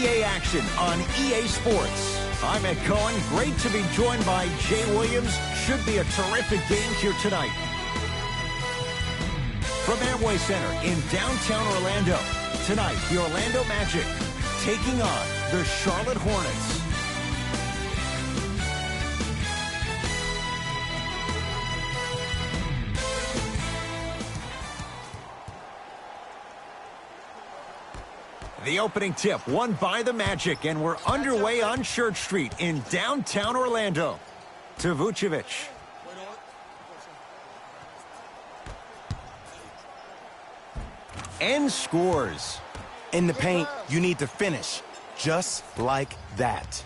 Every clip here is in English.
NBA action on EA Sports. I'm Ed Cohen. Great to be joined by Jay Williams. Should be a terrific game here tonight. From Amway Center in downtown Orlando, tonight the Orlando Magic taking on the Charlotte Hornets. The opening tip won by the Magic, and we're underway on Church Street in downtown Orlando. To Vucevic. And scores. In the paint, you need to finish, just like that.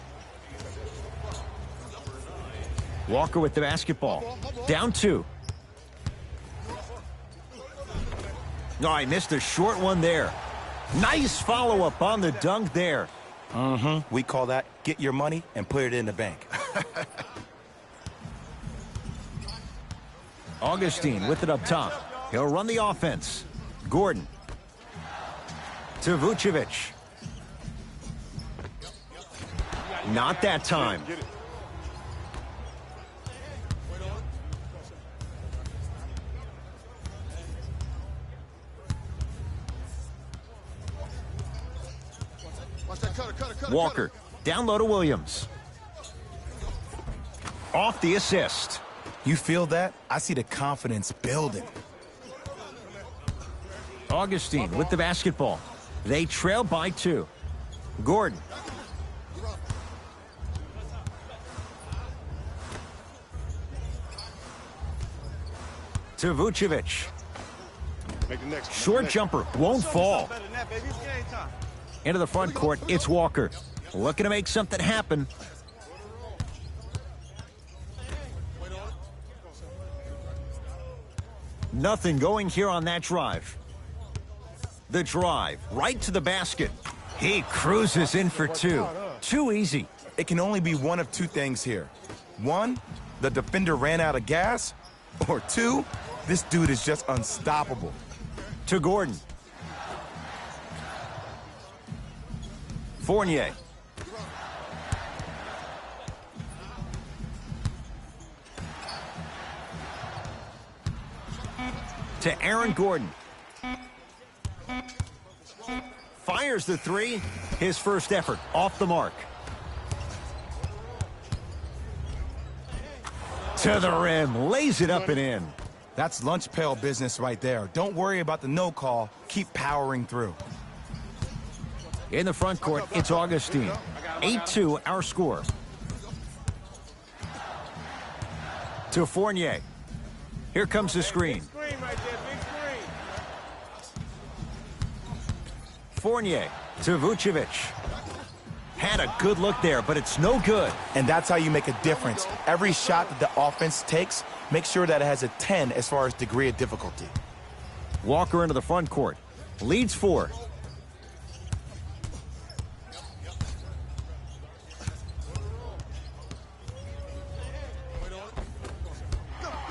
Walker with the basketball. Down 2. No, I missed a short one there. Nice follow-up on the dunk there. We call that get your money and put it in the bank. Augustine with it up top. He'll run the offense. Gordon. To Vucevic. Not that time. Walker, down low to Williams. Off the assist. You feel that? I see the confidence building. Augustine with the basketball. They trail by 2. Gordon. To Vucevic. Short jumper, won't fall. Into the front court, it's Walker. Looking to make something happen. Nothing going here on that drive. The drive, right to the basket. He cruises in for 2. Too easy. It can only be one of 2 things here. 1, the defender ran out of gas. Or 2, this dude is just unstoppable. To Gordon. Fournier. To Aaron Gordon. Fires the 3. His first effort off the mark. To the rim. Lays it up and in. That's lunch pail business right there. Don't worry about the no call. Keep powering through. In the front court, it's Augustine. 8-2, our score. To Fournier. Here comes the screen. Fournier to Vucevic. Had a good look there, but it's no good. And that's how you make a difference. Every shot that the offense takes, make sure that it has a 10 as far as degree of difficulty. Walker into the front court. Leads 4.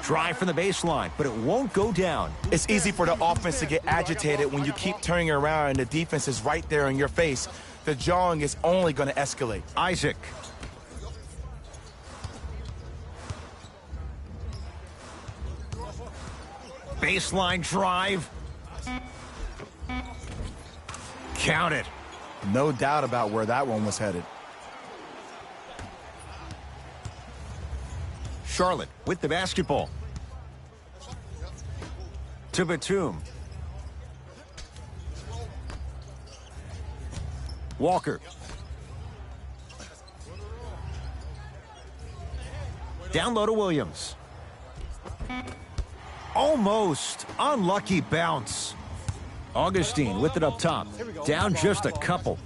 Drive from the baseline, but it won't go down. It's easy for the offense to get agitated when you keep turning around and the defense is right there in your face. The jawing is only going to escalate. Isaac. Baseline drive. Count it. No doubt about where that one was headed. Charlotte with the basketball. To Batum. Walker. Down low to Williams. Almost. Unlucky bounce. Augustine with it up top. Down just a couple.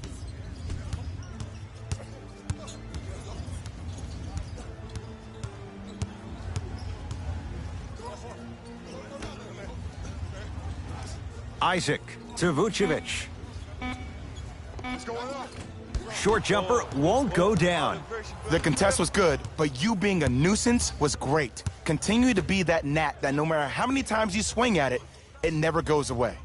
Isaac to Vucevic. Short jumper won't go down. The contest was good, but you being a nuisance was great. Continue to be that gnat that no matter how many times you swing at it, it never goes away.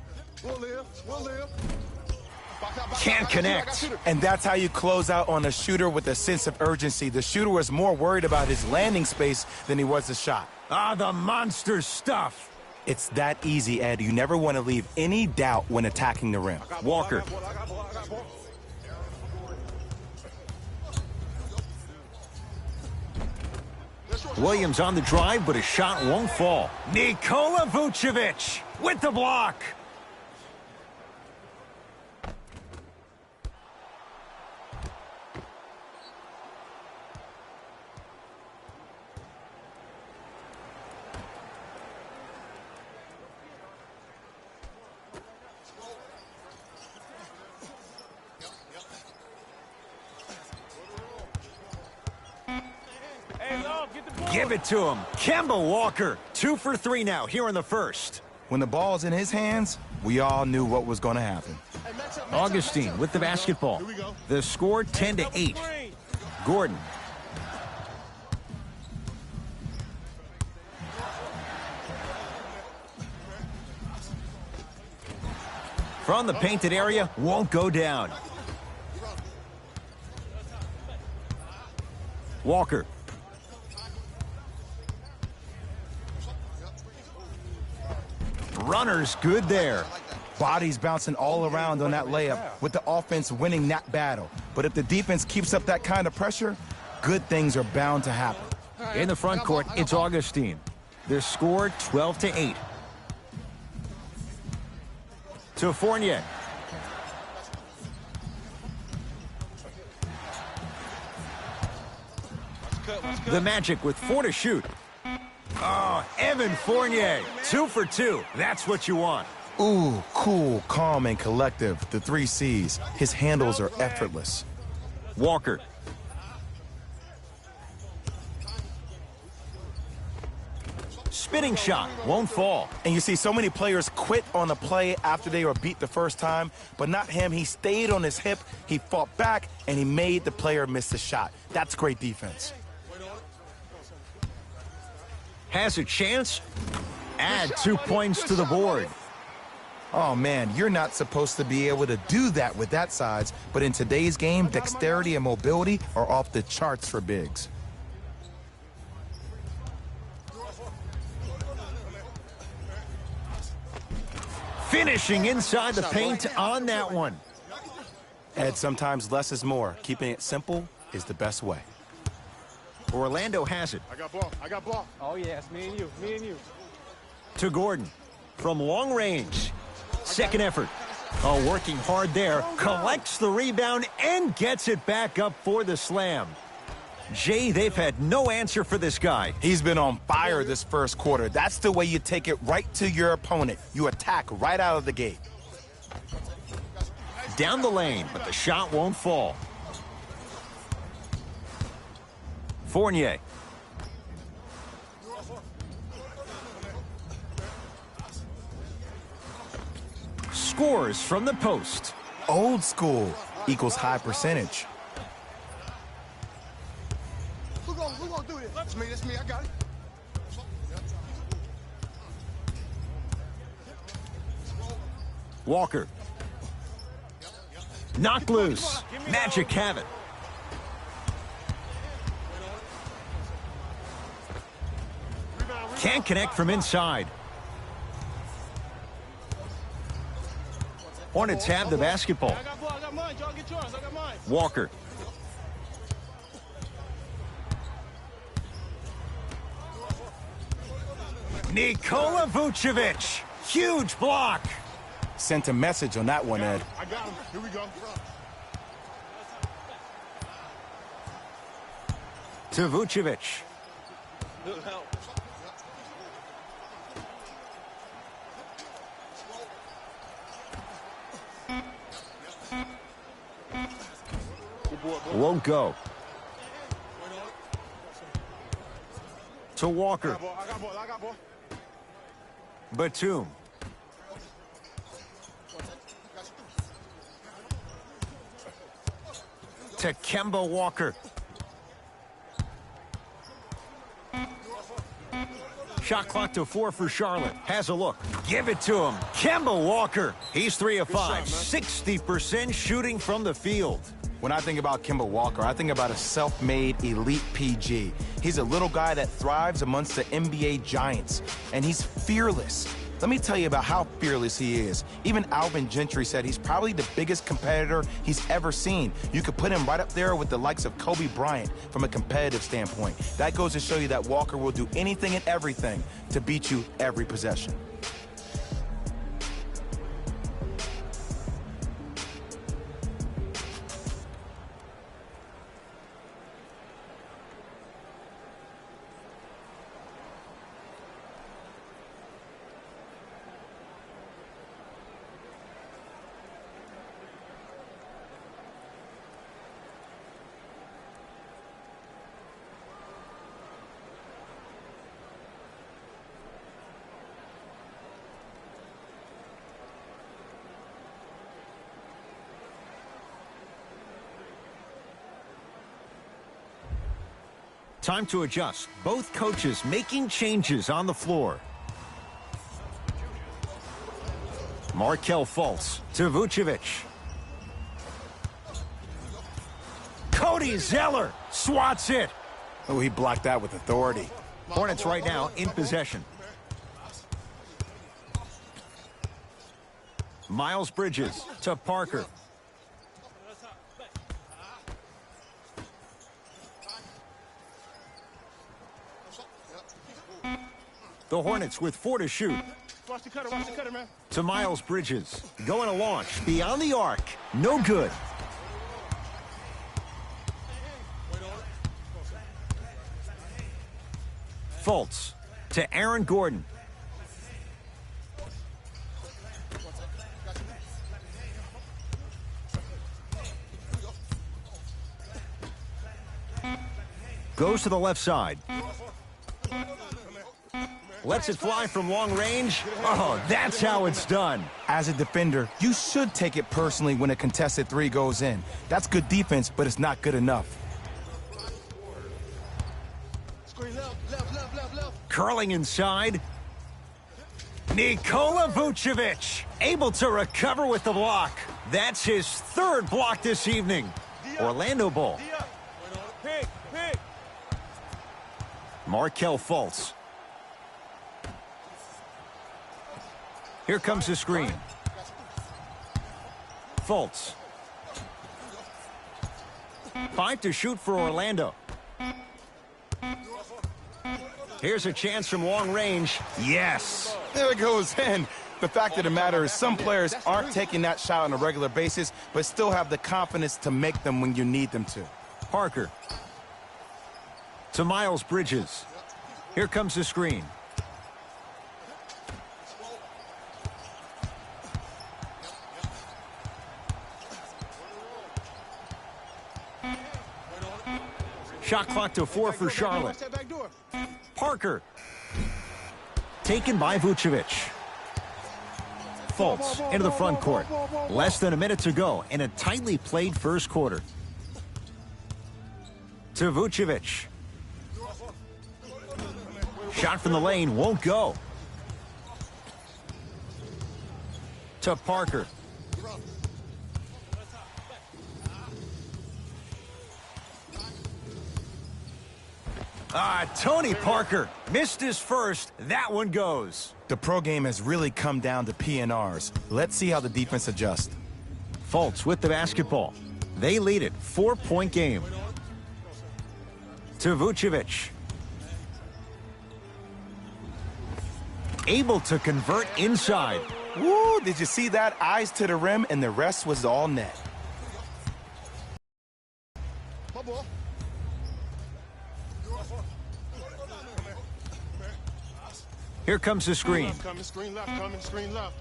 Can't connect. And that's how you close out on a shooter with a sense of urgency. The shooter was more worried about his landing space than he was the shot. Ah, the monster stuff. It's that easy, Ed. You never want to leave any doubt when attacking the rim. Walker. Williams on the drive, but his shot won't fall. Nikola Vucevic with the block. Give it to him. Kemba Walker, 2 for 3 now here in the first. When the ball's in his hands, we all knew what was going to happen. Augustine with the basketball. The score 10-8. Gordon. From the painted area, won't go down. Walker. Runner's good there. Bodies bouncing all around on that layup with the offense winning that battle. But if the defense keeps up that kind of pressure, good things are bound to happen. In the front court, it's Augustine. The score 12-8. To Fournier. The Magic with 4 to shoot. Oh, Evan Fournier, 2 for 2. That's what you want. Ooh, cool, calm, and collective. The 3 C's. His handles are effortless. Walker. Spinning shot, won't fall. And you see so many players quit on a play after they were beat the first time, but not him. He stayed on his hip, he fought back, and he made the player miss the shot. That's great defense. Has a chance. Add 2 points to the board. Oh, man, you're not supposed to be able to do that with that size, but in today's game, dexterity and mobility are off the charts for bigs. Finishing inside the paint on that one. Ed, sometimes less is more. Keeping it simple is the best way. Orlando has it. I got ball. I got ball. Oh, yeah, it's me and you. Me and you. To Gordon. From long range. Second effort. Oh, working hard there. Collects the rebound and gets it back up for the slam. Jay, they've had no answer for this guy. He's been on fire this first quarter. That's the way you take it right to your opponent. You attack right out of the gate. Down the lane, but the shot won't fall. Fournier. Scores from the post. Old school equals high percentage. Who gonna do this? That's me. I got it. Walker. Knocked loose. Magic have it. Can't connect from inside. Hornets have the basketball. I got mine. Y'all get yours. I got mine. Walker. Nikola Vucevic. Huge block. Sent a message on that one, Ed. I got him. Here we go. To Vucevic. Good help. Won't go. To Walker. I got ball. Batum. To Kemba Walker. Shot clock to 4 for Charlotte. Has a look. Give it to him. Kemba Walker. He's 3 of 5. 60% shooting from the field. When I think about Kemba Walker, I think about a self-made elite PG. He's a little guy that thrives amongst the NBA giants, and he's fearless. Let me tell you about how fearless he is. Even Alvin Gentry said he's probably the biggest competitor he's ever seen. You could put him right up there with the likes of Kobe Bryant from a competitive standpoint. That goes to show you that Walker will do anything and everything to beat you every possession. Time to adjust. Both coaches making changes on the floor. Markelle Fultz to Vucevic. Cody Zeller swats it. Oh, he blocked that with authority. Hornets right now in possession. Miles Bridges to Parker. The Hornets with 4 to shoot. Watch the cutter, man. To Miles Bridges. Going to launch. Beyond the arc. No good. Fultz to Aaron Gordon. Goes to the left side. Lets it fly from long range. Oh, that's how it's done. As a defender, you should take it personally when a contested 3 goes in. That's good defense, but it's not good enough. Screen left. Curling inside. Nikola Vucevic able to recover with the block. That's his 3rd block this evening. Orlando ball. Pick. Markelle Fultz. Here comes the screen. Fultz. 5 to shoot for Orlando. Here's a chance from long range. Yes. There it goes in. The fact of the matter is some players aren't taking that shot on a regular basis, but still have the confidence to make them when you need them to. Parker. To Miles Bridges. Here comes the screen. Shot clock to 4 for Charlotte. Parker. Taken by Vucevic. Fultz into the front court. Less than a minute to go in a tightly played first quarter. To Vucevic. Shot from the lane won't go. To Parker. Tony Parker missed his first. That one goes. The pro game has really come down to PNRs. Let's see how the defense adjusts. Fultz with the basketball. They lead it. 4-point game. To Vucevic. Able to convert inside. Woo, did you see that? Eyes to the rim, and the rest was all net. Here comes the screen. Screen left.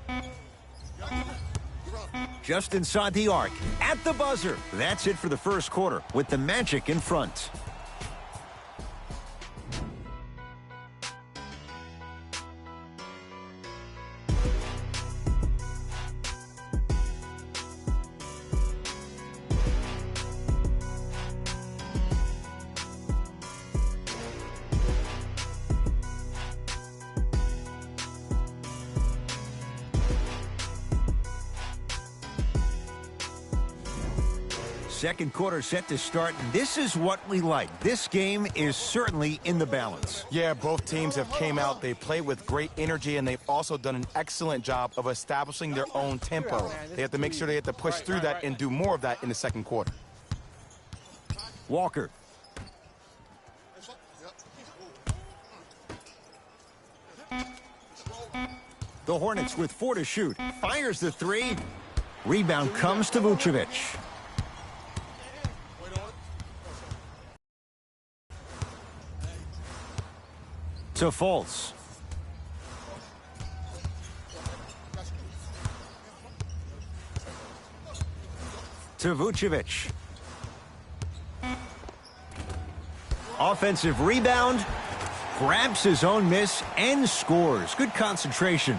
Just inside the arc. At the buzzer. That's it for the first quarter with the Magic in front. Second quarter set to start, and this is what we like. This game is certainly in the balance. Yeah, both teams have came out. They played with great energy, and they've also done an excellent job of establishing their own tempo. They have to make sure they have to push through that and do more of that in the second quarter. Walker. The Hornets with 4 to shoot. Fires the 3. Rebound comes to Vucevic. To Fultz. To Vucevic. Offensive rebound. Grabs his own miss and scores. Good concentration.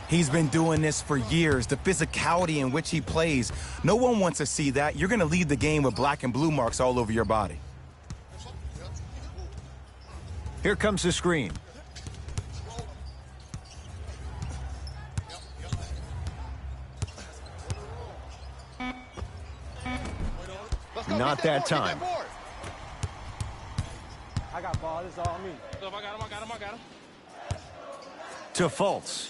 He's been doing this for years. The physicality in which he plays. No one wants to see that. You're going to leave the game with black and blue marks all over your body. Here comes the screen. Not that time. I got ball. This is all me. I got him. To Fultz.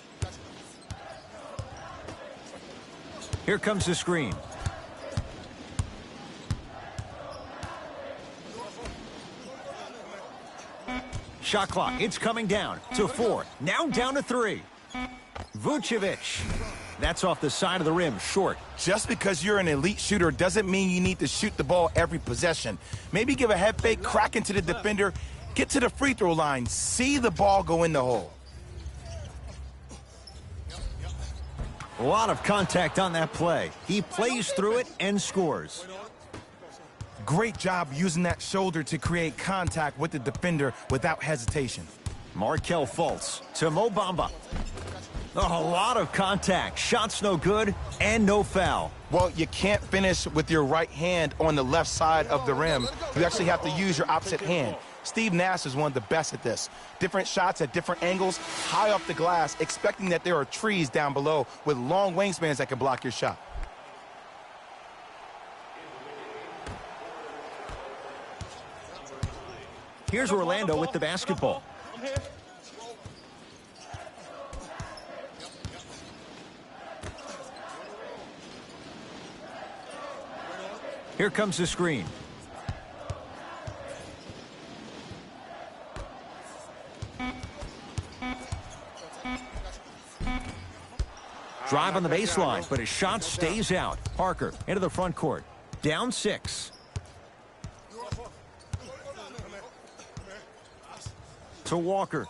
Here comes the screen. Shot clock. It's coming down to 4. Now down to 3. Vucevic. That's off the side of the rim. Short. Just because you're an elite shooter doesn't mean you need to shoot the ball every possession. Maybe give a head fake, crack into the defender, get to the free throw line, see the ball go in the hole. A lot of contact on that play. He plays through it and scores. Great job using that shoulder to create contact with the defender without hesitation. Markelle Fultz to Mo Bamba. A lot of contact. Shots no good and no foul. Well, you can't finish with your right hand on the left side of the rim. You actually have to use your opposite hand. Steve Nash is one of the best at this. Different shots at different angles, high off the glass, expecting that there are trees down below with long wingspans that can block your shot. Here's Orlando with the basketball. Here comes the screen. Drive on the baseline, but his shot stays out. Parker into the front court. Down 6. To Walker.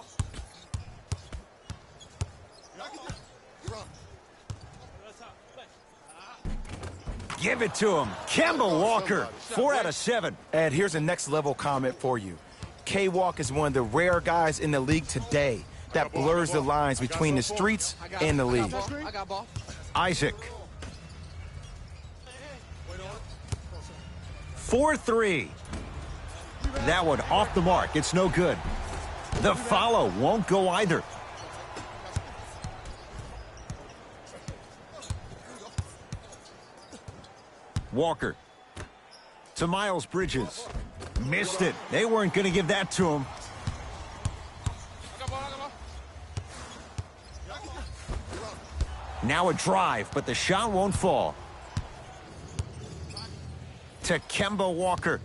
Give it to him. Kemba Walker, 4 out of 7. And here's a next level comment for you. K-Walk is one of the rare guys in the league today that blurs the lines between the streets and the league. Isaac. 4-3. That one off the mark. It's no good. The follow won't go either. Walker to Miles Bridges. Missed it. They weren't going to give that to him. Now a drive, but the shot won't fall. To Kemba Walker.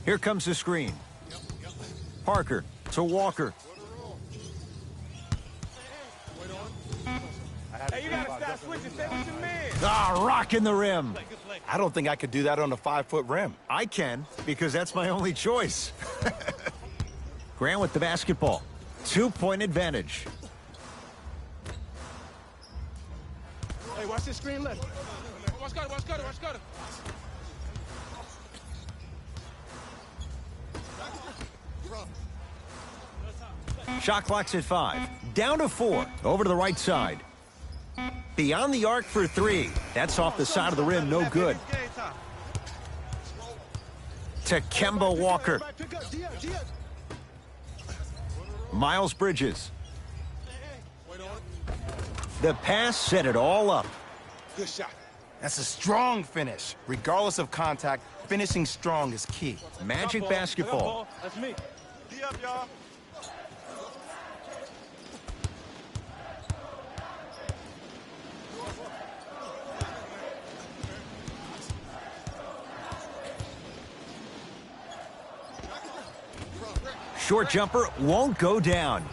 Here comes the screen. Parker to Walker. Hey, you gotta stop switching. Stay with your man. Rocking the rim. I don't think I could do that on a 5-foot rim. I can, because that's my only choice. Grant with the basketball. 2-point advantage. Hey, watch this screen left. Watch Cutter. Shot clock's at 5. Down to 4. Over to the right side. Beyond the arc for 3. That's off the side of the rim. No good. To Kemba Walker. Miles Bridges. The pass set it all up. Good shot. That's a strong finish. Regardless of contact, finishing strong is key. Magic basketball. That's me. D up, y'all. Short jumper won't go down.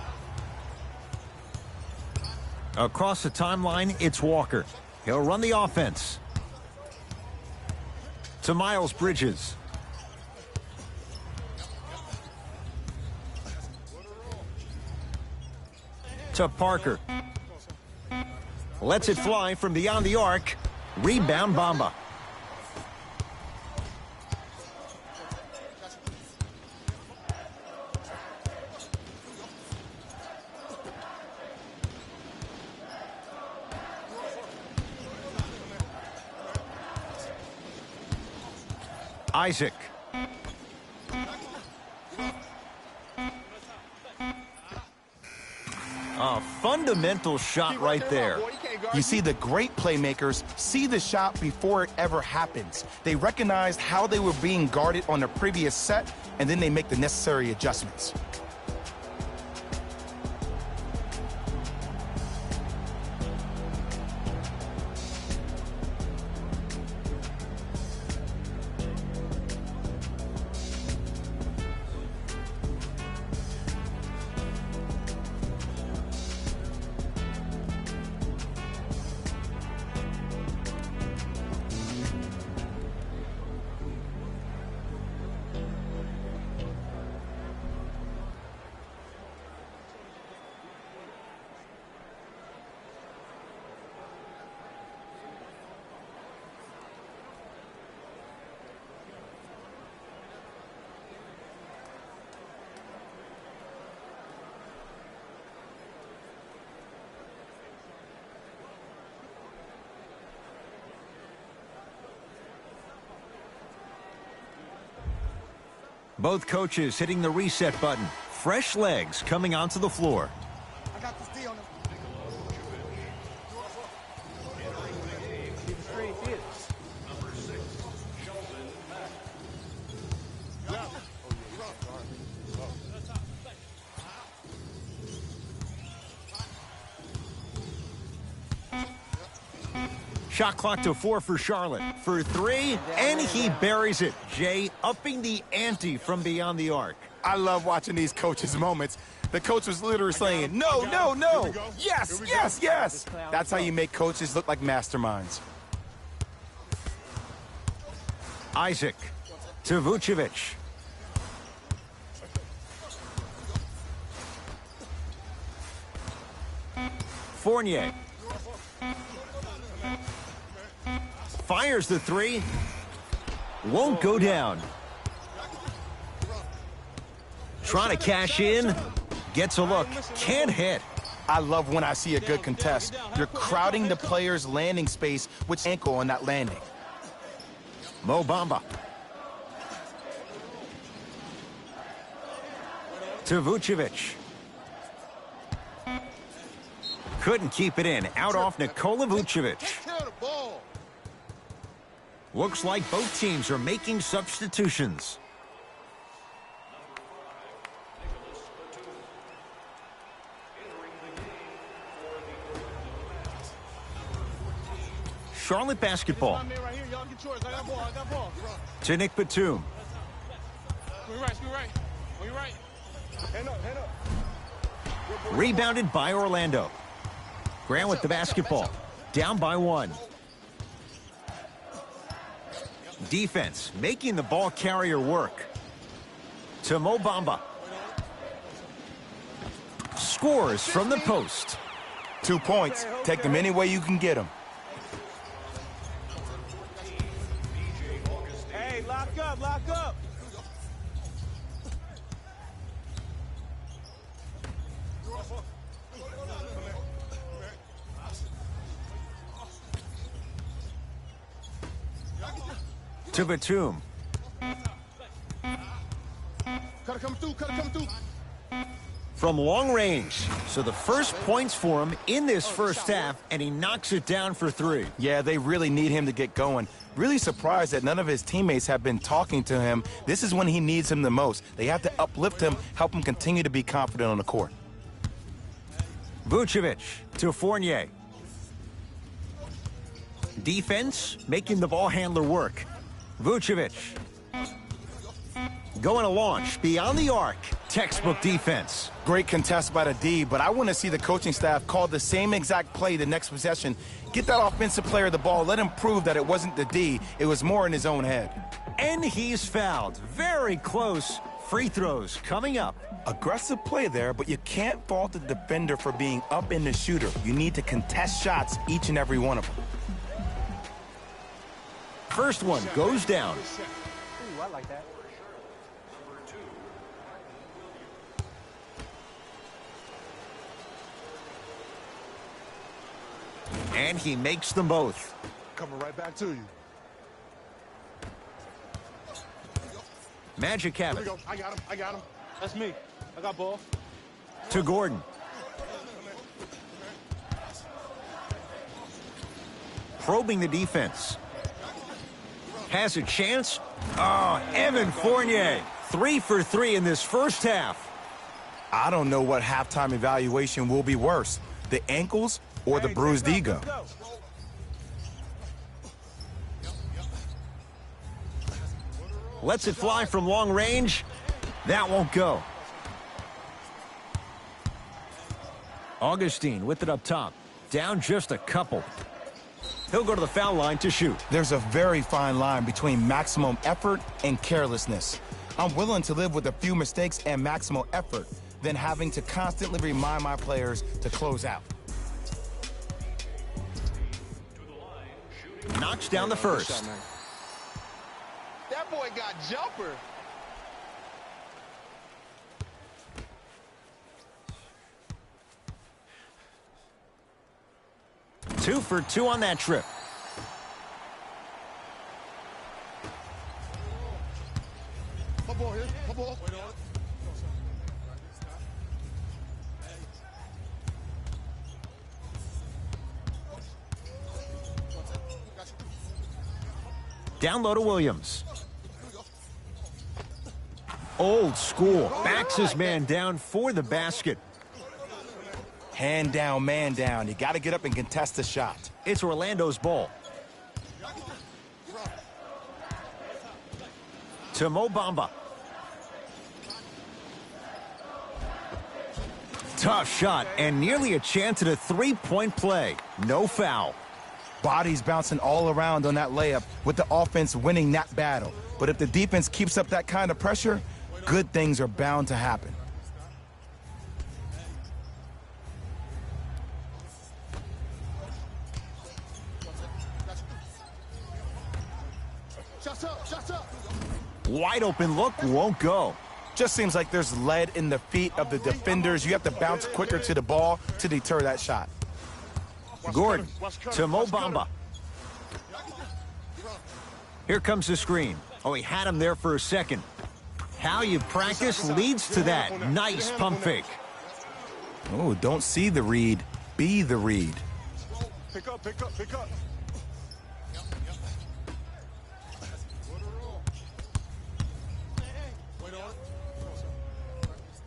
Across the timeline, it's Walker. He'll run the offense. To Miles Bridges. To Parker. Lets it fly from beyond the arc. Rebound Bamba. Isaac. A fundamental shot right there. You see, the great playmakers see the shot before it ever happens. They recognized how they were being guarded on the previous set, and then they make the necessary adjustments. Both coaches hitting the reset button. Fresh legs coming onto the floor. I got this D on him. Shot clock to 4 for Charlotte. For 3, and he buries it. Jay upping the ante from beyond the arc. I love watching these coaches' moments. The coach was literally saying, no, no, no, yes, yes, yes. That's how you make coaches look like masterminds. Isaac to Vucevic. Fournier. Fires the 3. Won't go down. Trying to cash in. Gets a look. Can't hit. I love when I see a good contest. You're crowding the player's landing space with ankle on that landing. Mo Bamba. To Vucevic. Couldn't keep it in. Out off Nikola Vucevic. Looks like both teams are making substitutions. Charlotte basketball. To Nick Batum. Rebounded by Orlando. Grant with the basketball. Down by 1. Defense making the ball carrier work. To Mo Bamba. Scores from the post. 2 points. Take them any way you can get them. Hey, lock up, lock up. To Batum. Cut it come through, cut it come through. from long range. So the first points for him in this first half, and he knocks it down for 3. Yeah, they really need him to get going. Really surprised that none of his teammates have been talking to him. This is when he needs him the most. They have to uplift him, help him continue to be confident on the court. Vucevic to Fournier. Defense making the ball handler work. Vucevic going to launch beyond the arc. Textbook defense. Great contest by the D, but I want to see the coaching staff call the same exact play the next possession. Get that offensive player the ball. Let him prove that it wasn't the D. It was more in his own head. And he's fouled. Very close. Free throws coming up. Aggressive play there, but you can't fault the defender for being up in the shooter. You need to contest shots, each and every one of them. First one goes down. Ooh, I like that. And he makes them both. Coming right back to you. Magic have Here we it. go. I got him. That's me. I got ball. To Gordon. Probing the defense. Has a chance. Oh, Evan Fournier. 3 for 3 in this first half. I don't know what halftime evaluation will be worse, the ankles or the bruised ego. Lets it fly from long range. That won't go. Augustine with it up top. Down just a couple. He'll go to the foul line to shoot. There's a very fine line between maximum effort and carelessness. I'm willing to live with a few mistakes and maximal effort than having to constantly remind my players to close out. Knocks down the first. That boy got jumper. Two for 2 on that trip. My ball here. My ball. Down low to Williams. Old school. Backs his man down for the basket. Hand down, man down. You got to get up and contest the shot. It's Orlando's ball. To Mo Bamba. Tough shot and nearly a chance at a 3-point play. No foul. Bodies bouncing all around on that layup with the offense winning that battle. But if the defense keeps up that kind of pressure, good things are bound to happen. Shots up. Wide open look won't go. Just seems like there's lead in the feet of the defenders. You have to bounce quicker to the ball to deter that shot. Gordon to Mo Bamba. Here comes the screen. Oh, he had him there for a second. How you practice leads to that. Nice pump fake. Oh, don't see the read. Be the read. Pick up.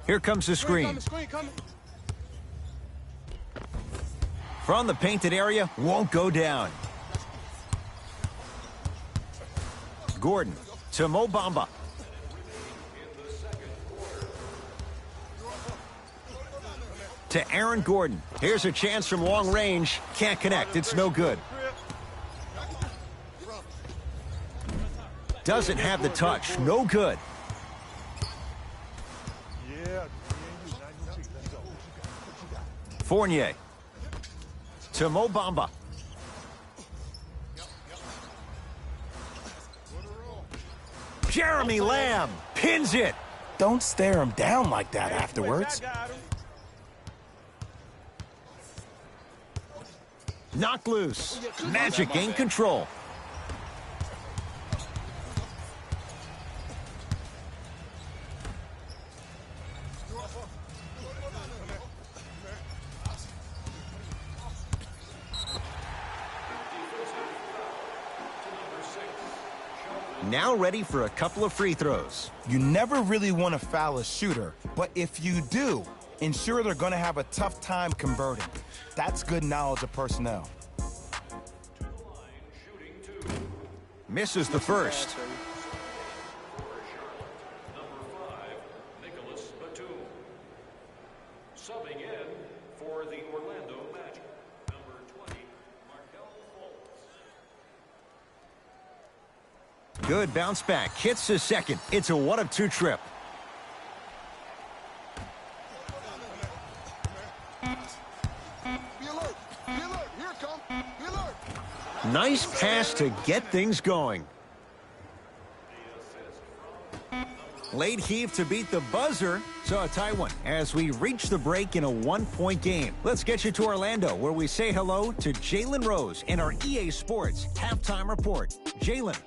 Here comes the screen. From the painted area, won't go down. Gordon to Mo Bamba. To Aaron Gordon. Here's a chance from long range. Can't connect. It's no good. Doesn't have the touch. No good. Fournier to Mo Bamba. Jeremy Lamb pins it. Don't stare him down like that afterwards. Knock loose. Magic in control. Now ready for a couple of free throws. You never really want to foul a shooter, but if you do, ensure they're going to have a tough time converting. That's good knowledge of personnel. Misses the first. Subbing in for the Orlando Magic, number 20, Good bounce back. Hits the second. It's a 1 of 2 trip. Be alert. Be alert. Here it comes. Be alert. Nice pass to get things going. Late heave to beat the buzzer. So a tie one as we reach the break in a 1-point game. Let's get you to Orlando, where we say hello to Jalen Rose in our EA Sports halftime report. Jalen.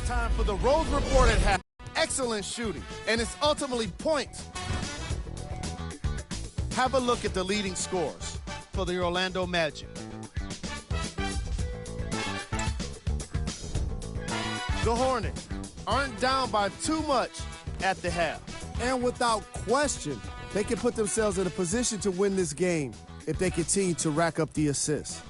Time for the Rose Report at half. Excellent shooting, and it's ultimately points. Have a look at the leading scores for the Orlando Magic. The Hornets aren't down by too much at the half. And without question, they can put themselves in a position to win this game if they continue to rack up the assists.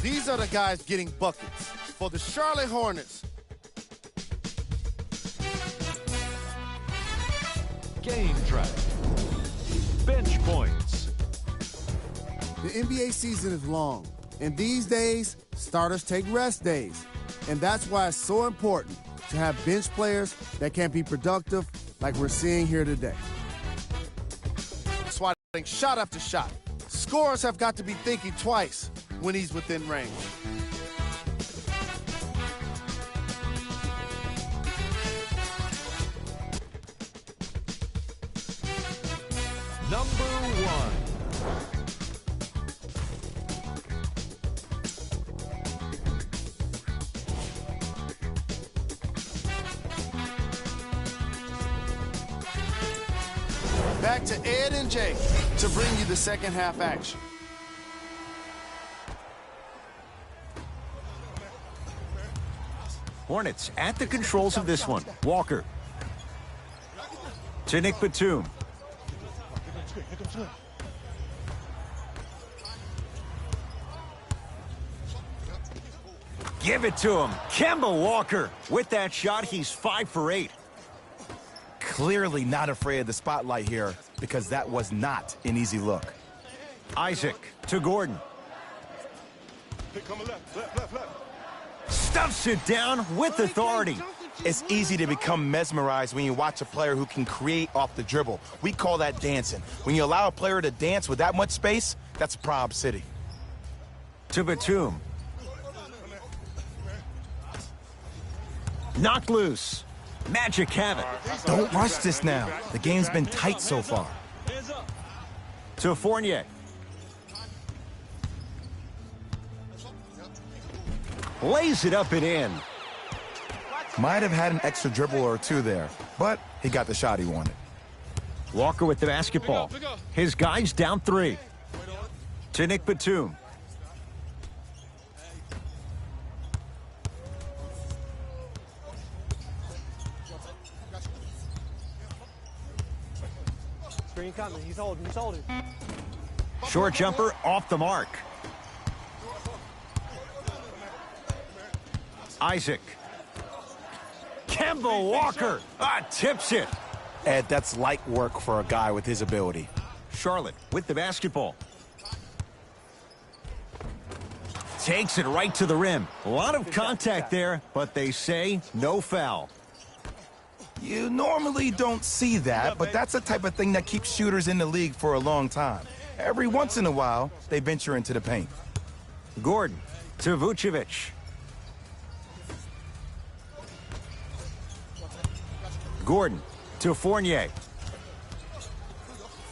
These are the guys getting buckets for the Charlotte Hornets. Game track. Bench points. The NBA season is long, and these days, starters take rest days. And that's why it's so important to have bench players that can be productive like we're seeing here today. Swatting shot after shot. Scorers have got to be thinking twice when he's within range. Number 1. Back to Ed and Jay to bring you the second half action. Hornets at the controls of this one. Walker. To Nick Batum. Give it to him. Kemba Walker. With that shot, he's 5 for 8. Clearly not afraid of the spotlight here, because that was not an easy look. Isaac to Gordon. Here coming left. Stuffs it down with authority. It's easy to become mesmerized when you watch a player who can create off the dribble. We call that dancing. When you allow a player to dance with that much space, that's Prob City. To Batum. Knocked loose. Magic have it. Don't rush this now. The game's been tight so far. To Fournier. Lays it up and in. Might have had an extra dribble or two there, but he got the shot he wanted. Walker with the basketball. His guys down 3. To Nick Batum. Screen coming. He's holding. Short jumper off the mark. Isaac. Kemba Walker tips it. Ed, that's light work for a guy with his ability. Charlotte with the basketball. Takes it right to the rim. A lot of contact there, but they say no foul. You normally don't see that, but that's the type of thing that keeps shooters in the league for a long time. Every once in a while, they venture into the paint. Gordon to Vucevic. Gordon To Fournier.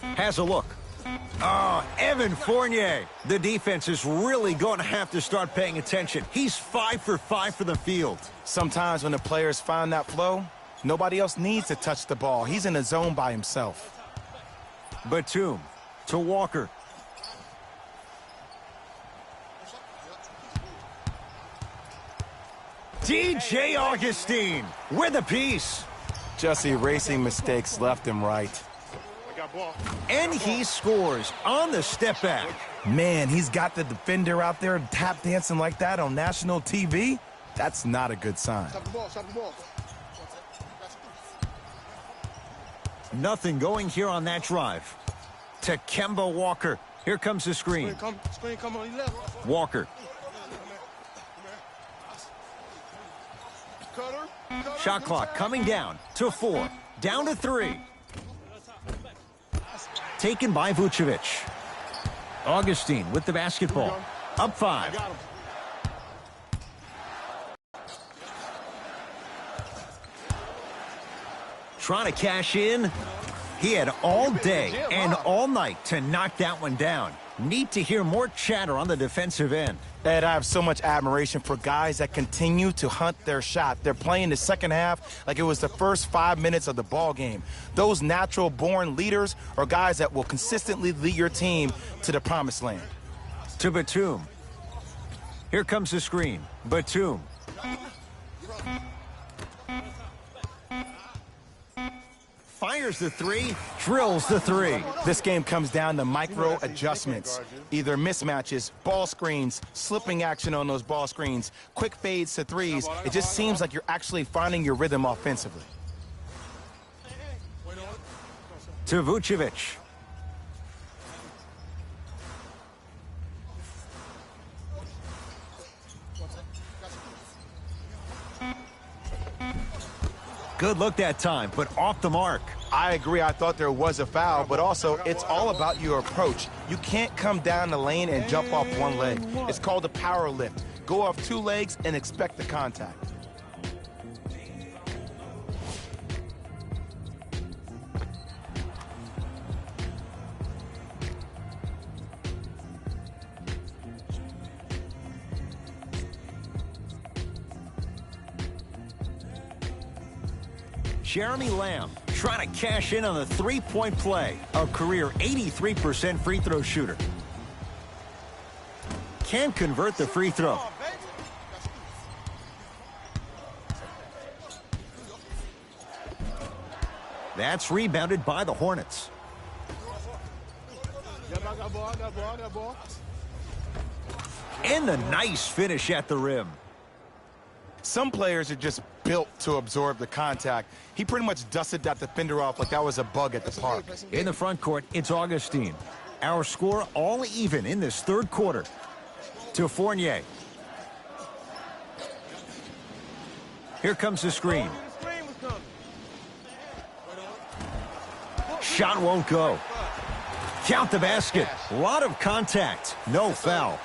Has a look. Oh, Evan Fournier. The defense is really going to have to start paying attention. He's 5 for 5 for the field. Sometimes when the players find that flow, nobody else needs to touch the ball. He's in the zone by himself. Batum to Walker. DJ Augustine with a piece. Just erasing mistakes left and right. And he scores on the step back. Man, he's got the defender out there tap dancing like that on national TV. That's not a good sign. Nothing going here on that drive. To Kemba Walker. Here comes the screen. Screen come on, he left. Walker. Shot clock coming down to 4. Down to 3. Taken by Vucevic. Augustine with the basketball. Up 5. Trying to cash in. He had all day and all night to knock that one down. Need to hear more chatter on the defensive end. Ed, I have so much admiration for guys that continue to hunt their shot. They're playing the second half like it was the first 5 minutes of the ball game. Those natural-born leaders are guys that will consistently lead your team to the promised land. To Batum. Here comes the screen. Batum. Fires the 3, drills the 3. This game comes down to micro adjustments. Either mismatches, ball screens, slipping action on those ball screens, quick fades to 3s. It just seems like you're actually finding your rhythm offensively. To Vucevic. Good look that time, but off the mark. I agree. I thought there was a foul, but also it's all about your approach. You can't come down the lane and jump off one leg. It's called a power lift. Go off 2 legs and expect the contact. Jeremy Lamb trying to cash in on the 3-point play. A career 83% free throw shooter. Can't convert the free throw. That's rebounded by the Hornets. And the nice finish at the rim. Some players are just built to absorb the contact. He pretty much dusted that defender off like that was a bug at the park. In the front court, it's Augustine. Our score all even in this third quarter. To Fournier. Here comes the screen. Shot won't go. Count the basket. A lot of contact. No foul.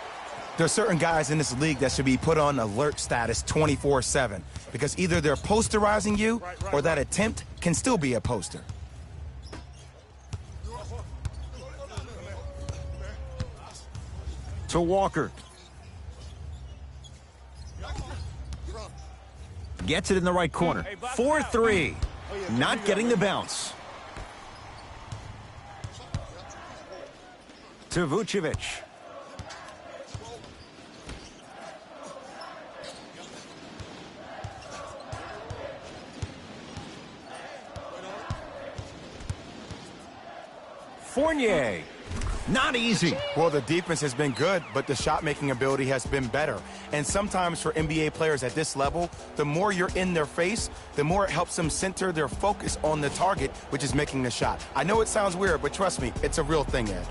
There are certain guys in this league that should be put on alert status 24/7 because either they're posterizing you or that attempt can still be a poster. To Walker. Gets it in the right corner. 4-3. Not getting the bounce. To Vucevic. Fournier. Not easy. Well, the defense has been good, but the shot-making ability has been better. And sometimes for NBA players at this level, the more you're in their face, the more it helps them center their focus on the target, which is making the shot. I know it sounds weird, but trust me, it's a real thing, Ed.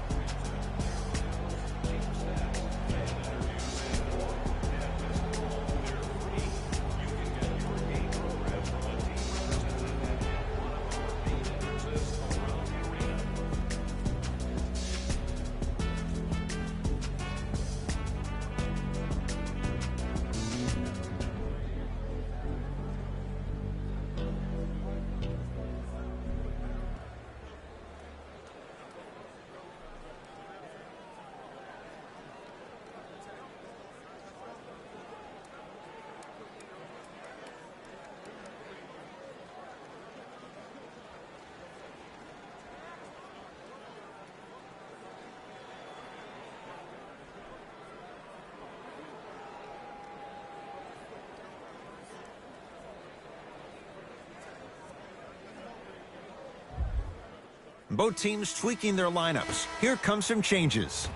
Both teams tweaking their lineups. Here come some changes.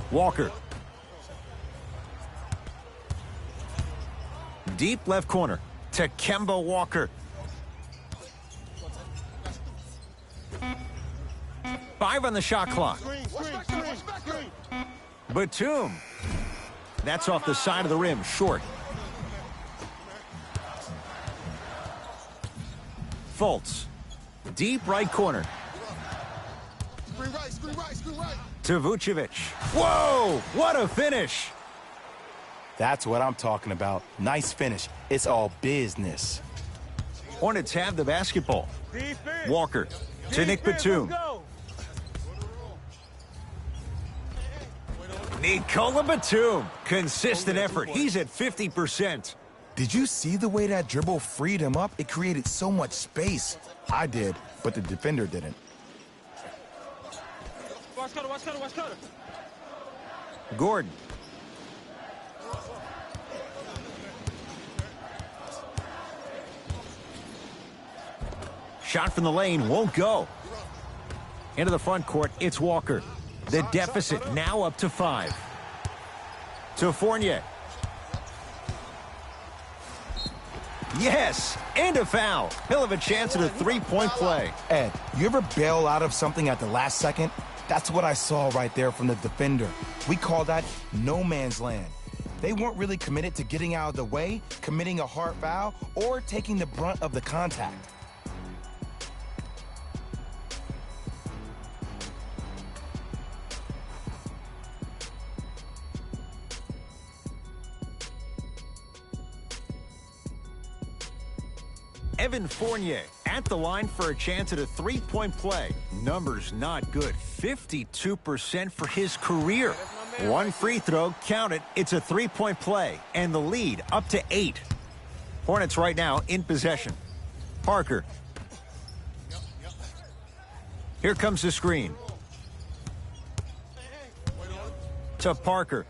Walker. Deep left corner to Kemba Walker. 5 on the shot clock. Batum. That's off the side of the rim, short. Fultz. Deep right corner. To Vucevic. Whoa! What a finish! That's what I'm talking about. Nice finish. It's all business. Hornets have the basketball. Walker to Nick Batum. Nikola Batum. Consistent effort. He's at 50%. Did you see the way that dribble freed him up? It created so much space. I did, but the defender didn't. Gordon. Shot from the lane won't go. Into the front court, it's Walker. The deficit now up to 5. To Fournier. Yes, and a foul. He'll have a chance at a three-point play. Ed, you ever bail out of something at the last second? That's what I saw right there from the defender. We call that no man's land. They weren't really committed to getting out of the way, committing a hard foul, or taking the brunt of the contact. Evan Fournier at the line for a chance at a three-point play. Numbers not good. 52% for his career. One free throw, count it. It's a three-point play, and the lead up to 8. Hornets right now in possession. Parker. Here comes the screen. To Parker.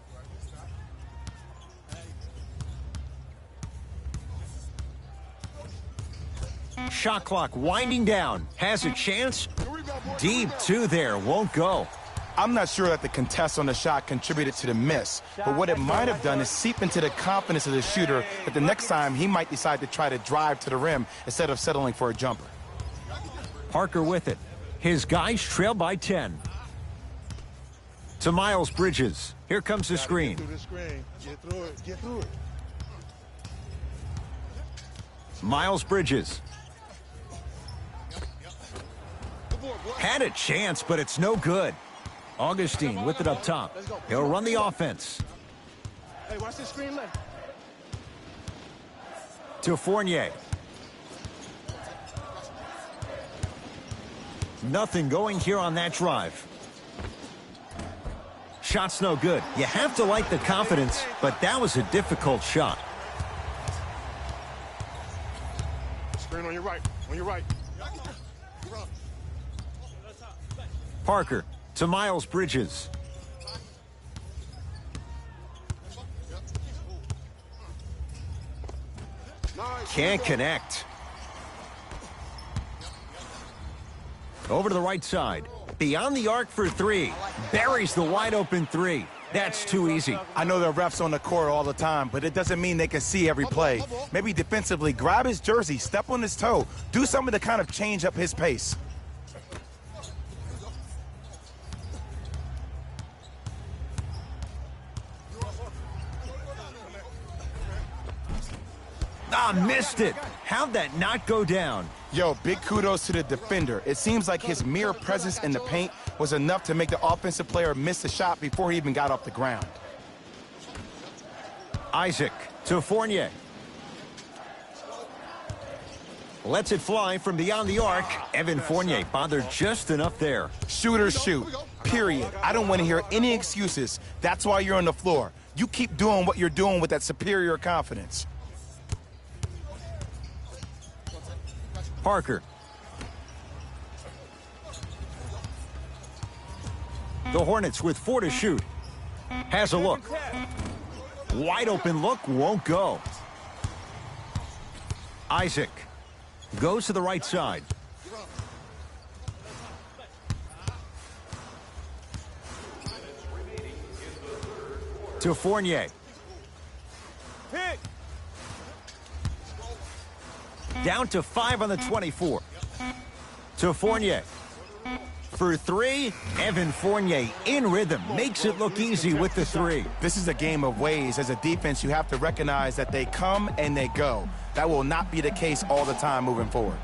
Shot clock winding down. Has a chance. Deep two there. Won't go. I'm not sure that the contest on the shot contributed to the miss, but what it might have done is seep into the confidence of the shooter that the next time he might decide to try to drive to the rim instead of settling for a jumper. Parker with it. His guys trail by 10. To Miles Bridges. Here comes the screen. Get through it. Miles Bridges. Had a chance, but it's no good. Augustine with it up top. He'll run the offense. Hey, watch this screen left. To Fournier. Nothing going here on that drive. Shot's no good. You have to like the confidence, but that was a difficult shot. Screen on your right. On your right. Parker to Miles Bridges. Can't connect. Over to the right side. Beyond the arc for 3. Buries the wide open 3. That's too easy. I know there are refs on the court all the time, but it doesn't mean they can see every play. Maybe defensively, grab his jersey, step on his toe, do something to kind of change up his pace. Missed it. How'd that not go down? Yo, big kudos to the defender. It seems like his mere presence in the paint was enough to make the offensive player miss the shot before he even got off the ground. Isaac to Fournier. Lets it fly from beyond the arc. Evan Fournier bothered just enough there. Shooters shoot, period. I don't want to hear any excuses. That's why you're on the floor. You keep doing what you're doing with that superior confidence. Parker. The Hornets with 4 to shoot. Has a look. Wide open look, won't go. Isaac goes to the right side. To Fournier. Pick. Down to 5 on the 24. To Fournier. For 3, Evan Fournier in rhythm. Makes it look easy with the 3. This is a game of ways. As a defense, you have to recognize that they come and they go. That will not be the case all the time moving forward.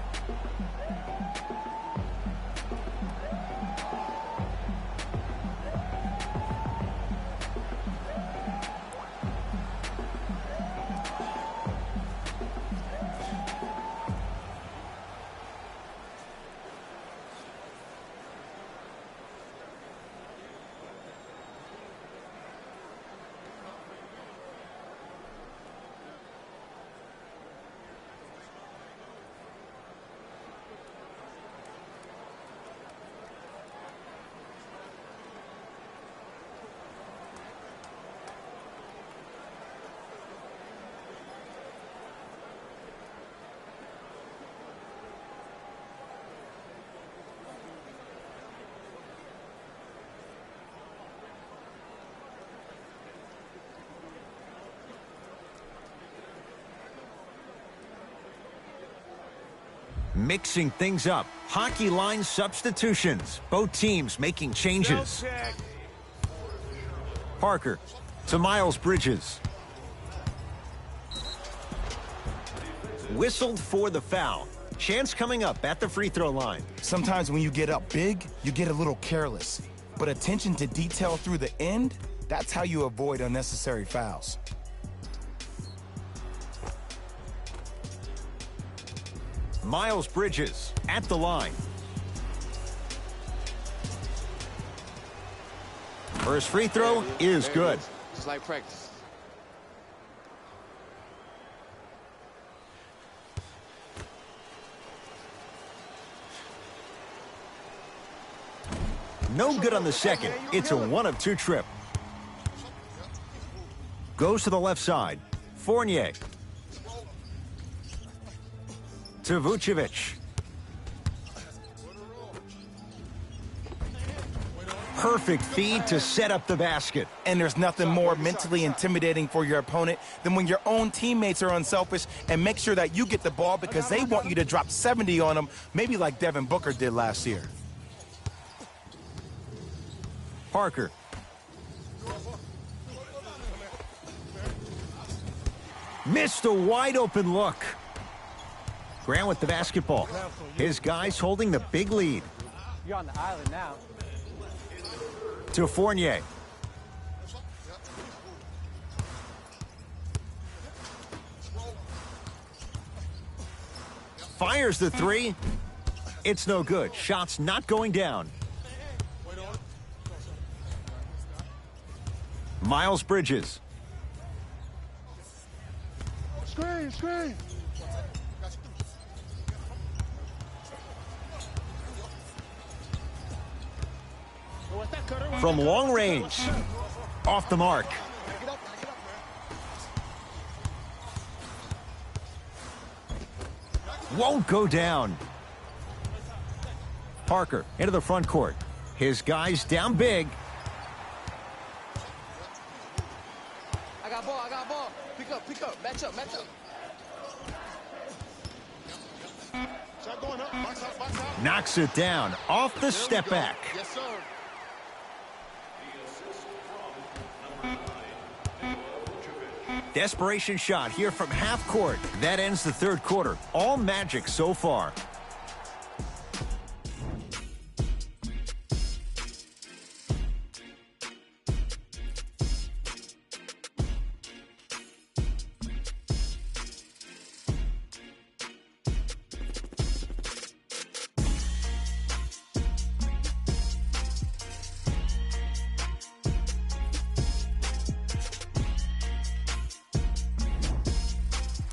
Mixing things up. Hockey line substitutions. Both teams making changes. Parker to Miles Bridges. Whistled for the foul. Chance coming up at the free throw line. Sometimes when you get up big, you get a little careless. But attention to detail through the end, that's how you avoid unnecessary fouls. Miles Bridges at the line. First free throw is good. Just like practice. No good on the second. It's a 1 of 2 trip. Goes to the left side. Fournier. To Vucevic. Perfect feed to set up the basket. And there's nothing more mentally intimidating for your opponent than when your own teammates are unselfish and make sure that you get the ball because they want you to drop 70 on them, maybe like Devin Booker did last year. Parker. Missed a wide open look. Grant with the basketball. His guys holding the big lead. You're on the island now. To Fournier. Fires the 3. It's no good. Shots not going down. Miles Bridges. Screen. From long range. Off the mark. Won't go down. Parker into the front court. His guys down big. I got ball. Pick up. Match up. Shot going up. Box out. Knocks it down. Off the step back. Yes, sir. Desperation shot here from half court. That ends the third quarter. All Magic so far.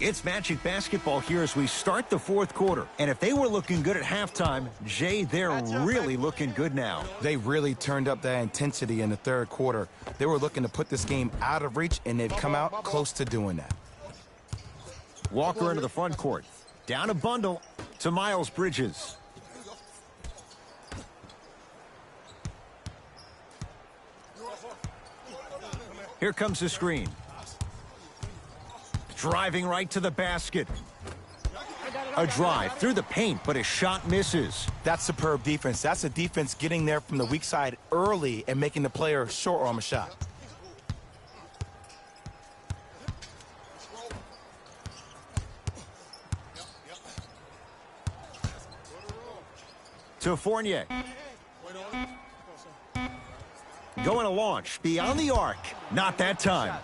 It's Magic basketball here as we start the fourth quarter. And if they were looking good at halftime, Jay, they're really looking good now. They really turned up that intensity in the third quarter. They were looking to put this game out of reach, and they've come out close to doing that. Walker into the front court. Down a bundle to Miles Bridges. Here comes the screen. Driving right to the basket. A drive through the paint, but his shot misses. That's superb defense. That's a defense getting there from the weak side early and making the player short on a shot. To Fournier. Going to launch beyond the arc. Not that time.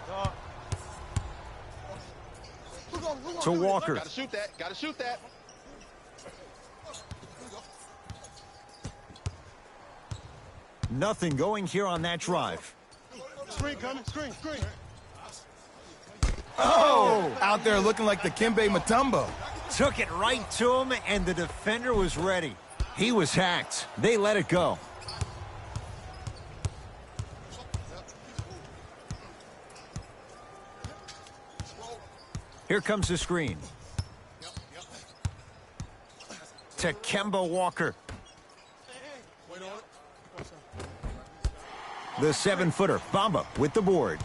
To Walker. Gotta shoot that. Gotta shoot that. Nothing going here on that drive. Screen coming. Screen. Oh! Out there looking like the Kimbe Mutombo. Took it right to him, and the defender was ready. He was hacked. They let it go. Here comes the screen. To Kemba Walker. The 7-footer, Bamba, with the board.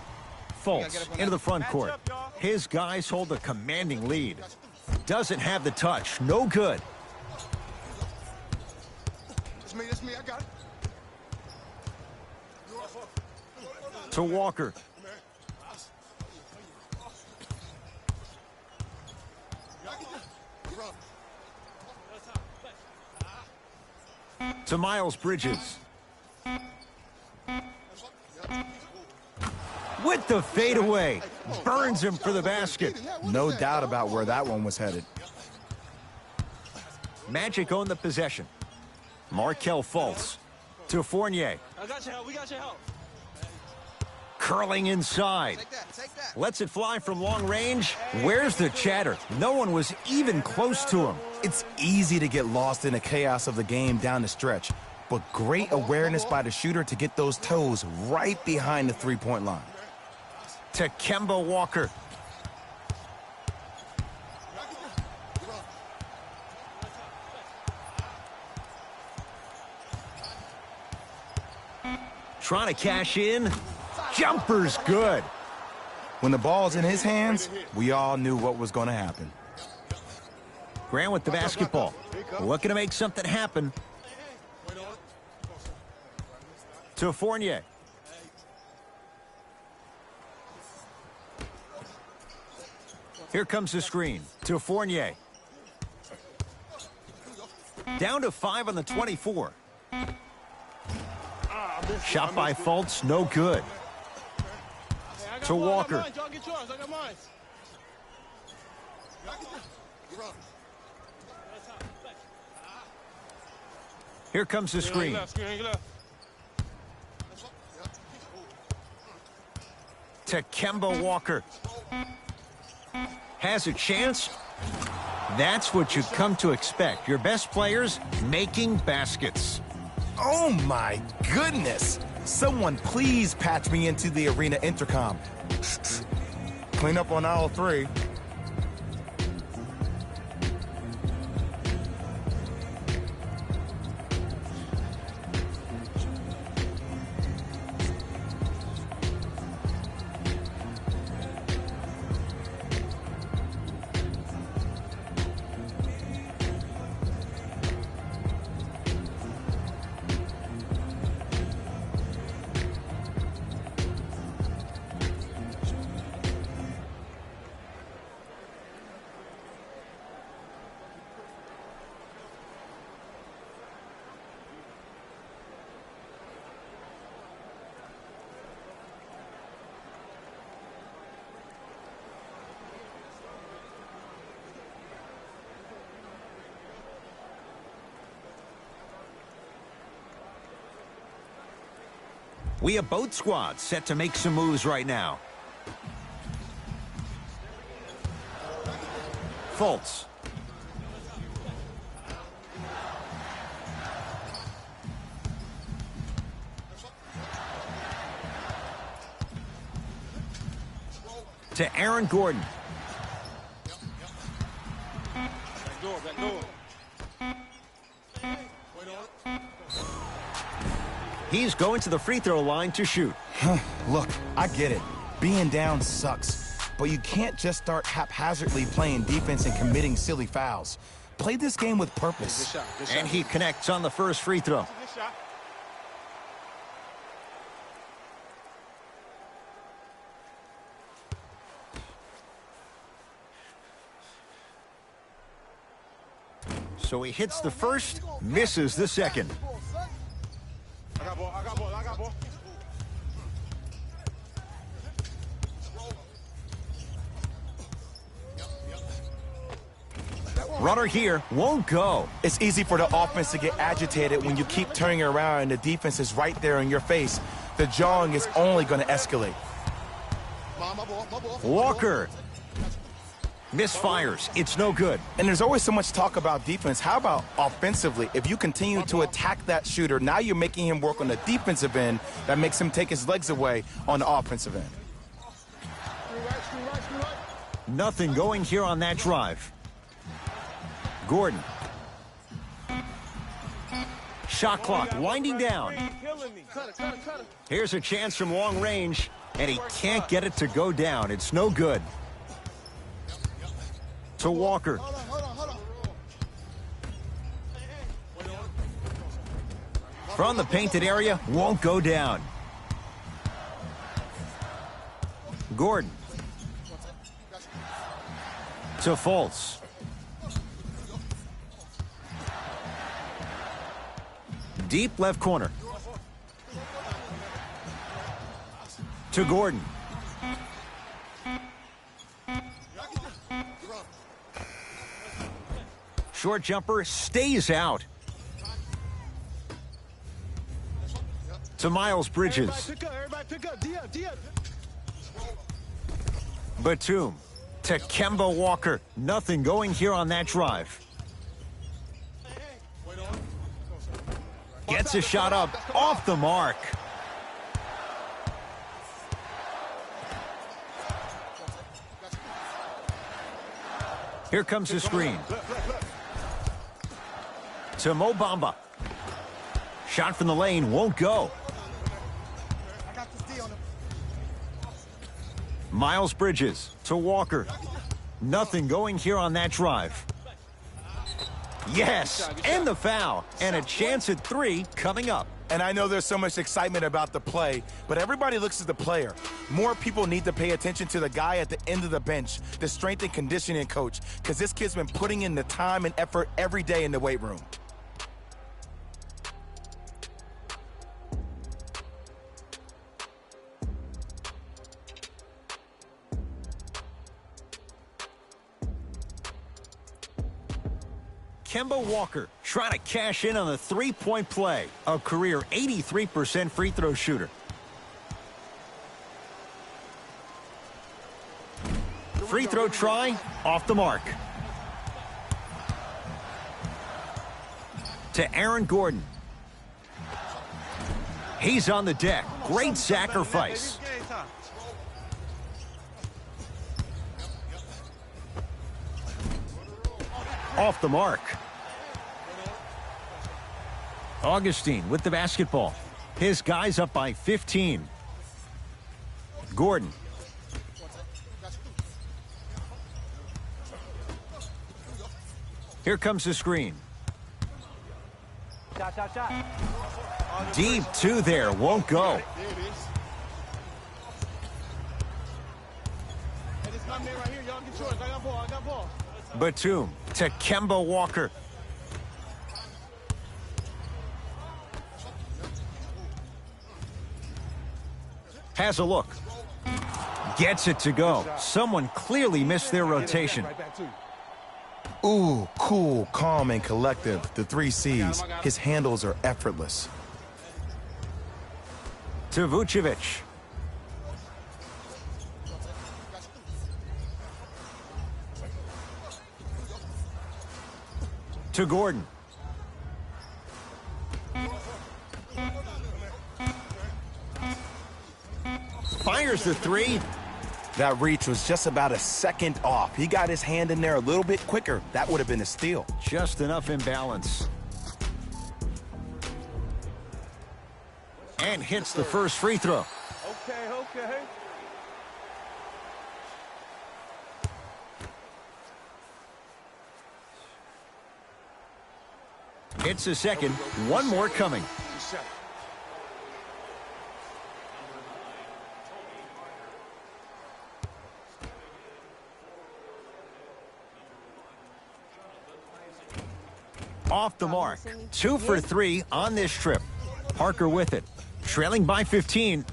Fultz into the front court. His guys hold a commanding lead. Doesn't have the touch. No good. That's me. I got it. To Walker. To Miles Bridges. With the fadeaway. Burns him for the basket. No doubt about where that one was headed. Magic owned the possession. Markelle Fultz. To Fournier. I got your help. We got your help. Curling inside. Lets it fly from long range. Where's the chatter? No one was even close to him. It's easy to get lost in the chaos of the game down the stretch, but great awareness by the shooter to get those toes right behind the three-point line. To Kemba Walker. Trying to cash in. Jumper's good. When the ball's in his hands, we all knew what was going to happen. Grant with the basketball. Looking to make something happen. To Fournier. Here comes the screen. To Fournier. Down to 5 on the 24. Shot by Fultz, no good. To Walker. Here comes the screen. To Kemba Walker. Has a chance. That's what you've come to expect. Your best players making baskets. Oh my goodness! Someone please patch me into the arena intercom. Clean up on aisle 3. We have both squads set to make some moves right now. Fultz. To Aaron Gordon. Back door. He's going to the free throw line to shoot. Look, I get it. Being down sucks. But you can't just start haphazardly playing defense and committing silly fouls. Play this game with purpose. Good shot. And he connects on the first free throw. Good shot. So he hits the first, misses the second. I got ball. Runner here, won't go. It's easy for the offense to get agitated when you keep turning around and the defense is right there in your face. The jawing is only going to escalate. Walker. Misfires. It's no good. And there's always so much talk about defense. How about offensively? If you continue to attack that shooter, now you're making him work on the defensive end. That makes him take his legs away on the offensive end. Nothing going here on that drive. Gordon. Shot clock winding down. Here's a chance from long range, and he can't get it to go down. It's no good. To Walker. From the painted area, won't go down. Gordon. To Fultz. Deep left corner. To Gordon. Short jumper stays out. To Miles Bridges. Everybody pick up. D up. Batum. To Kemba Walker. Nothing going here on that drive. Gets a shot up off the mark. Here comes the screen. To Mo Bamba. Shot from the lane won't go. Miles Bridges to Walker. Nothing going here on that drive. Yes, and the foul, and a chance at 3 coming up. And I know there's so much excitement about the play, but everybody looks at the player. More people need to pay attention to the guy at the end of the bench, the strength and conditioning coach, because this kid's been putting in the time and effort every day in the weight room. Kemba Walker trying to cash in on the three-point play. A career 83% free throw shooter. Free throw try, off the mark. To Aaron Gordon. He's on the deck. Great sacrifice. Off the mark. Augustine with the basketball. His guy's up by 15. Gordon. Here comes the screen. Shot. Deep 2 there, won't go. There it is. Hey, this man right here, y'all get yours. I got ball. Batum to Kemba Walker. Has a look. Gets it to go. Someone clearly missed their rotation. Ooh, cool, calm, and collective. The 3 C's. His handles are effortless. To Vucevic. To Gordon. Fires the three. That reach was just about a second off. He got his hand in there a little bit quicker. That would have been a steal. Just enough imbalance. And hits the first free throw. Okay. Hits a second. One more coming. Off the mark. 2 for 3 on this trip. Parker with it. Trailing by 15.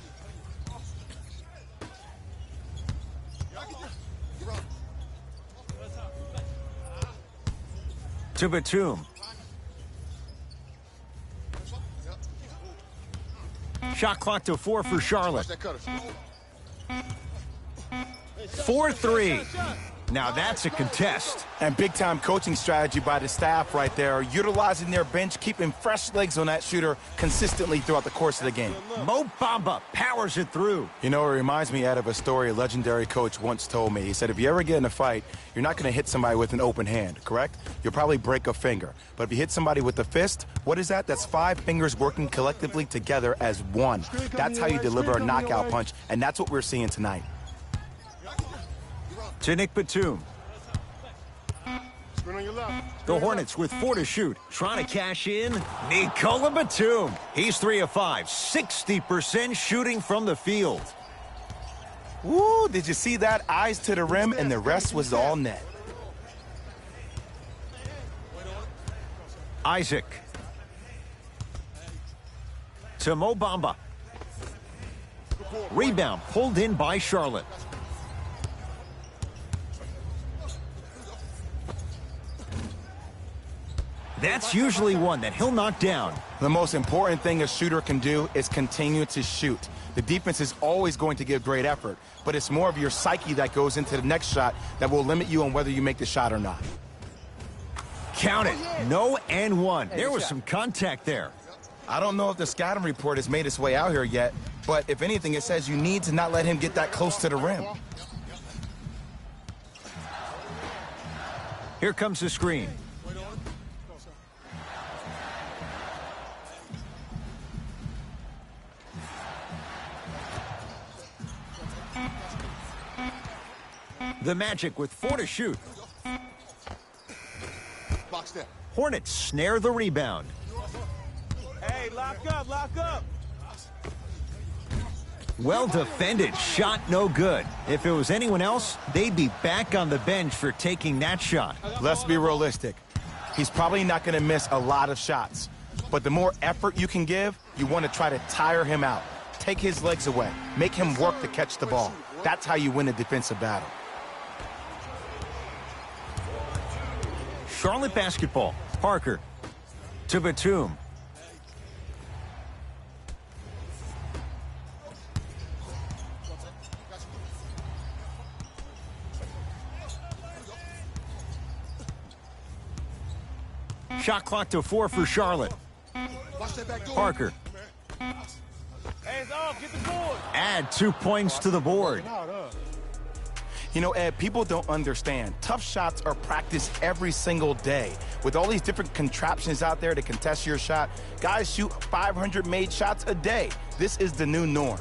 To Batum. Shot clock to 4 for Charlotte. 4-3. Now that's a contest. And big-time coaching strategy by the staff right there, utilizing their bench, keeping fresh legs on that shooter consistently throughout the course of the game. Mo Bamba powers it through. You know, it reminds me, Ed, of a story a legendary coach once told me. He said, if you ever get in a fight, you're not going to hit somebody with an open hand, correct? You'll probably break a finger. But if you hit somebody with a fist, what is that? That's 5 fingers working collectively together as one. That's how you deliver a knockout punch, and that's what we're seeing tonight. To Nick Batum. The Hornets with 4 to shoot. Trying to cash in. Nikola Batum. He's 3 of 5. 60% shooting from the field. Woo, did you see that? Eyes to the rim, and the rest was all net. Isaac. To Mo Bamba. Rebound pulled in by Charlotte. That's usually one that he'll knock down. The most important thing a shooter can do is continue to shoot. The defense is always going to give great effort, but it's more of your psyche that goes into the next shot that will limit you on whether you make the shot or not. Count it. No and one. There was some contact there. I don't know if the scouting report has made its way out here yet, but if anything, it says you need to not let him get that close to the rim. Here comes the screen. The Magic with 4 to shoot. Hornets snare the rebound. Hey, lock up. Well defended. Shot no good. If it was anyone else, they'd be back on the bench for taking that shot. Let's be realistic. He's probably not going to miss a lot of shots, but the more effort you can give, you want to try to tire him out. Take his legs away. Make him work to catch the ball. That's how you win a defensive battle. Charlotte basketball. Parker. To Batum. Shot clock to 4 for Charlotte. Parker. Hands off, get the board. Add 2 points to the board. You know, Ed, people don't understand. Tough shots are practiced every single day. With all these different contraptions out there to contest your shot, guys shoot 500 made shots a day. This is the new norm.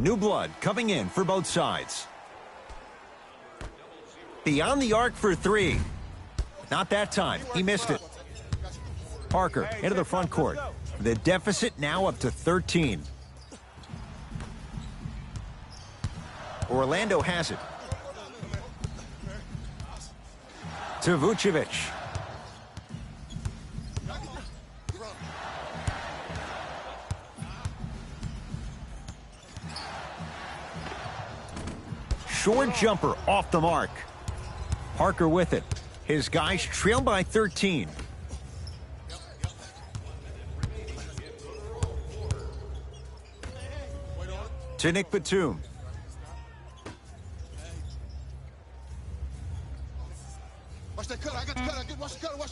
New blood coming in for both sides. Beyond the arc for three. Not that time. He missed it. Parker into the front court. The deficit now up to 13. Orlando has it. To Vucevic. Short jumper off the mark. Parker with it. His guys trail by 13. To Nick Batum.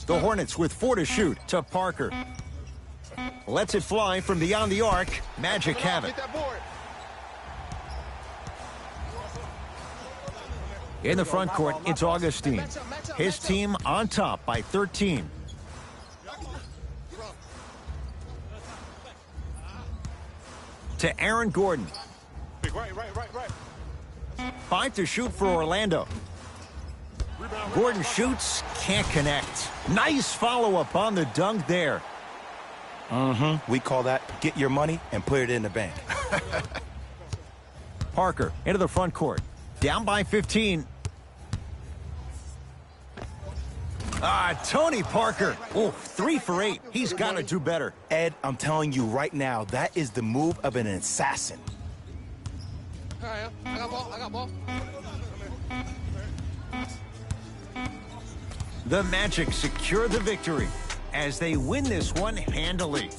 The Hornets with 4 to shoot. To Parker. Lets it fly from beyond the arc. Magic have it. In the front court, it's Augustine. His team on top by 13. To Aaron Gordon. 5 to shoot for Orlando. Gordon shoots, can't connect. Nice follow-up on the dunk there. We call that get your money and put it in the bank. Parker into the front court. Down by 15. Tony Parker. Oh, 3 for 8. He's got to do better. Ed, I'm telling you right now, that is the move of an assassin. I got ball. The Magic secure the victory as they win this one handily.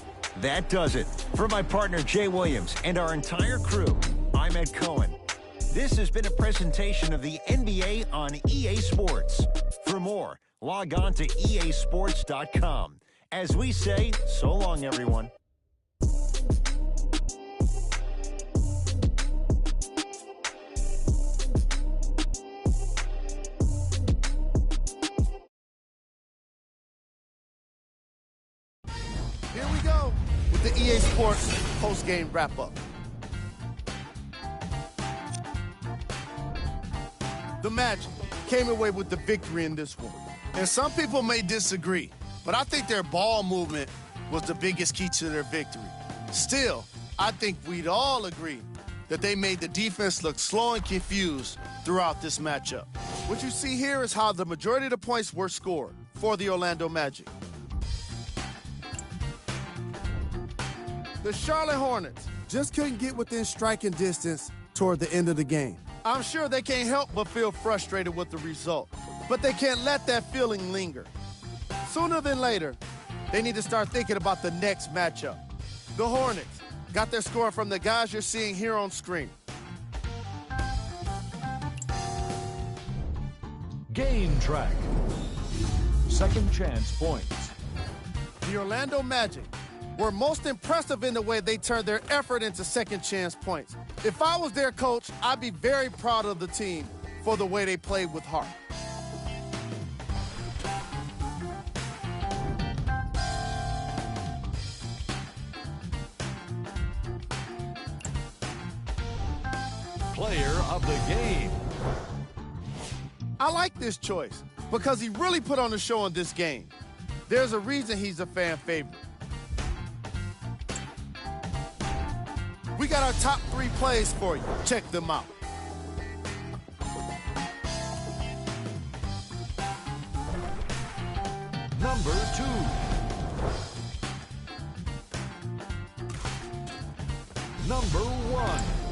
That does it. For my partner, Jay Williams, and our entire crew, I'm Ed Cohen. This has been a presentation of the NBA on EA Sports. For more, log on to easports.com. As we say, so long, everyone. Here we go with the EA Sports post-game wrap-up. The Magic came away with the victory in this one. And some people may disagree, but I think their ball movement was the biggest key to their victory. Still, I think we'd all agree that they made the defense look slow and confused throughout this matchup. What you see here is how the majority of the points were scored for the Orlando Magic. The Charlotte Hornets just couldn't get within striking distance toward the end of the game. I'm sure they can't help but feel frustrated with the result, but they can't let that feeling linger. Sooner than later, they need to start thinking about the next matchup. The Hornets got their score from the guys you're seeing here on screen. Game track. Second chance points. The Orlando Magic were most impressive in the way they turned their effort into second chance points. If I was their coach, I'd be very proud of the team for the way they played with heart. Player of the game. I like this choice because he really put on a show in this game. There's a reason he's a fan favorite. We got our top 3 plays for you. Check them out. Number 2. Number 1.